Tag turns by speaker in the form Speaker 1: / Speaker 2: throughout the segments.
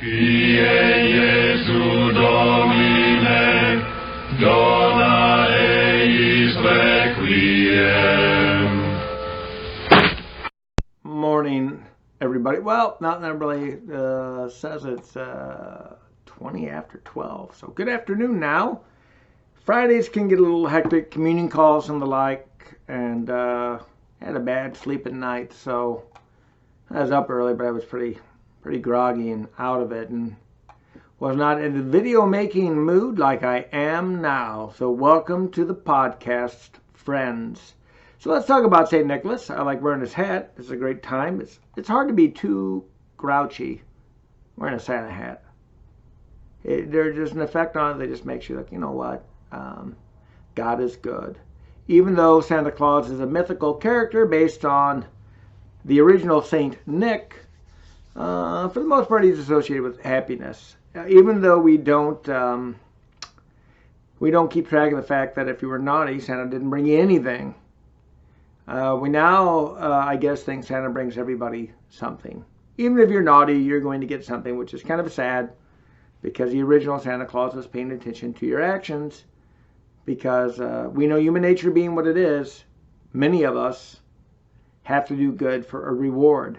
Speaker 1: Kyrie Jesu Domine, dona eis requiem.
Speaker 2: Morning, everybody. Well, not really. Says it's 20 after 12. So good afternoon now. Fridays can get a little hectic, communion calls and the like, and had a bad sleep at night, so I was up early, but I was pretty groggy and out of it, and was not in the video making mood like I am now. So welcome to the podcast, friends. So let's talk about St. Nicholas. I like wearing his hat. It's a great time. It's hard to be too grouchy wearing a Santa hat. There's just an effect on it that just makes you like, you know what? God is good. Even though Santa Claus is a mythical character based on the original Saint Nick, for the most part he's associated with happiness. Even though we don't keep track of the fact that if you were naughty, Santa didn't bring you anything. We now, I guess, think Santa brings everybody something. Even if you're naughty, you're going to get something, which is kind of sad, because the original Santa Claus was paying attention to your actions. Because we know human nature being what it is, many of us have to do good for a reward.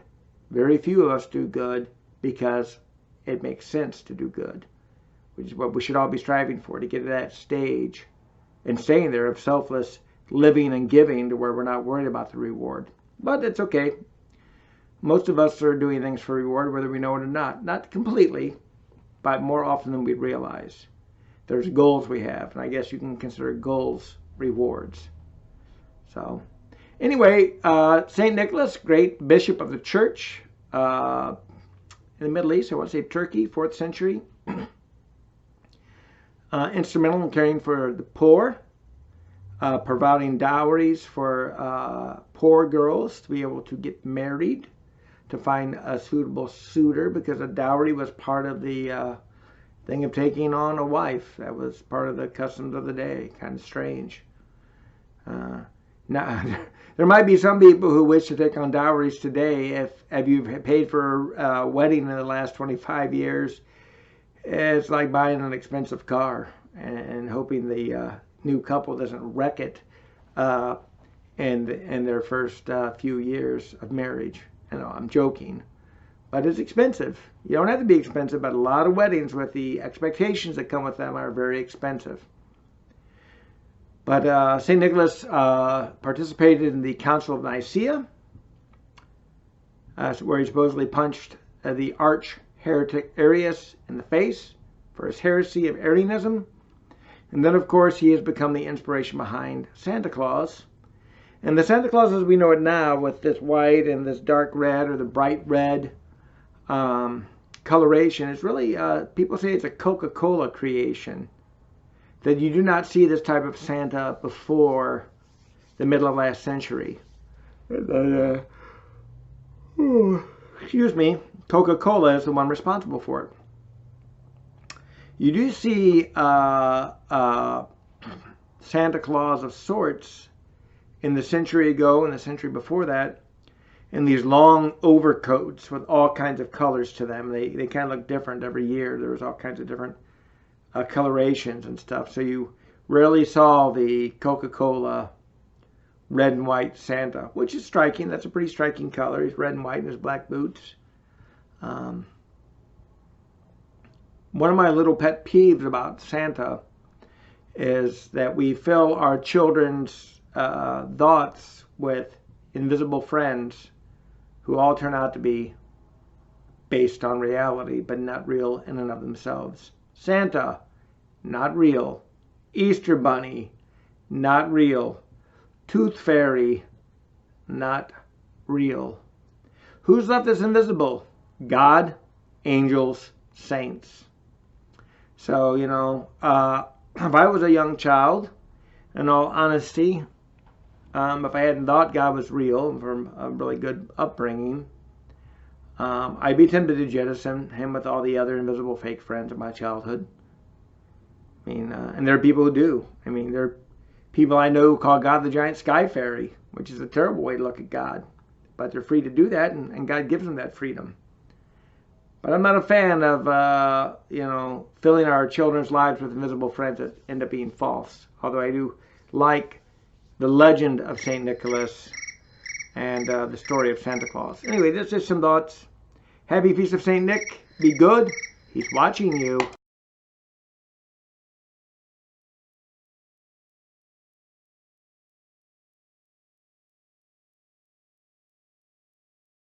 Speaker 2: Very few of us do good because it makes sense to do good, which is what we should all be striving for, to get to that stage and staying there of selfless living and giving to where we're not worried about the reward. But it's okay. Most of us are doing things for reward, whether we know it or not. Not completely, but more often than we realize. There's goals we have, and I guess you can consider goals rewards. So, anyway, St. Nicholas, great bishop of the church in the Middle East, I want to say Turkey, 4th century. Instrumental in caring for the poor, providing dowries for poor girls to be able to get married, to find a suitable suitor, because a dowry was part of the thing of taking on a wife. That was part of the customs of the day. Kind of strange. Now, there might be some people who wish to take on dowries today if you've paid for a wedding in the last 25 years. It's like buying an expensive car and hoping the new couple doesn't wreck it in their first few years of marriage. You know, I'm joking. But it's expensive. You don't have to be expensive, but a lot of weddings with the expectations that come with them are very expensive. But St. Nicholas participated in the Council of Nicaea, where he supposedly punched the arch-heretic Arius in the face for his heresy of Arianism. And then, of course, he has become the inspiration behind Santa Claus. And the Santa Claus as we know it now, with this white and this dark red or the bright red coloration, is really, people say it's a Coca-Cola creation. That you do not see this type of Santa before the middle of last century. Excuse me, Coca-Cola is the one responsible for it. You do see Santa Claus of sorts in the century ago and the century before that, in these long overcoats with all kinds of colors to them. They kind of look different every year. There was all kinds of different colorations and stuff. So you rarely saw the Coca-Cola red and white Santa, which is striking. That's a pretty striking color. He's red and white in his black boots. One of my little pet peeves about Santa is that we fill our children's thoughts with invisible friends who all turn out to be based on reality, but not real in and of themselves. Santa, not real. Easter Bunny, not real. Tooth Fairy, not real. Who's left is invisible? God, angels, saints. So, you know, if I was a young child, in all honesty, if I hadn't thought God was real from a really good upbringing, I'd be tempted to jettison him with all the other invisible fake friends of my childhood. I mean, and there are people who do. I mean, there are people I know who call God the giant sky fairy, which is a terrible way to look at God. But they're free to do that, and God gives them that freedom. But I'm not a fan of, filling our children's lives with invisible friends that end up being false. Although I do like the legend of St. Nicholas and the story of Santa Claus. Anyway, this is some thoughts. Happy Feast of St. Nick. Be good. He's watching you.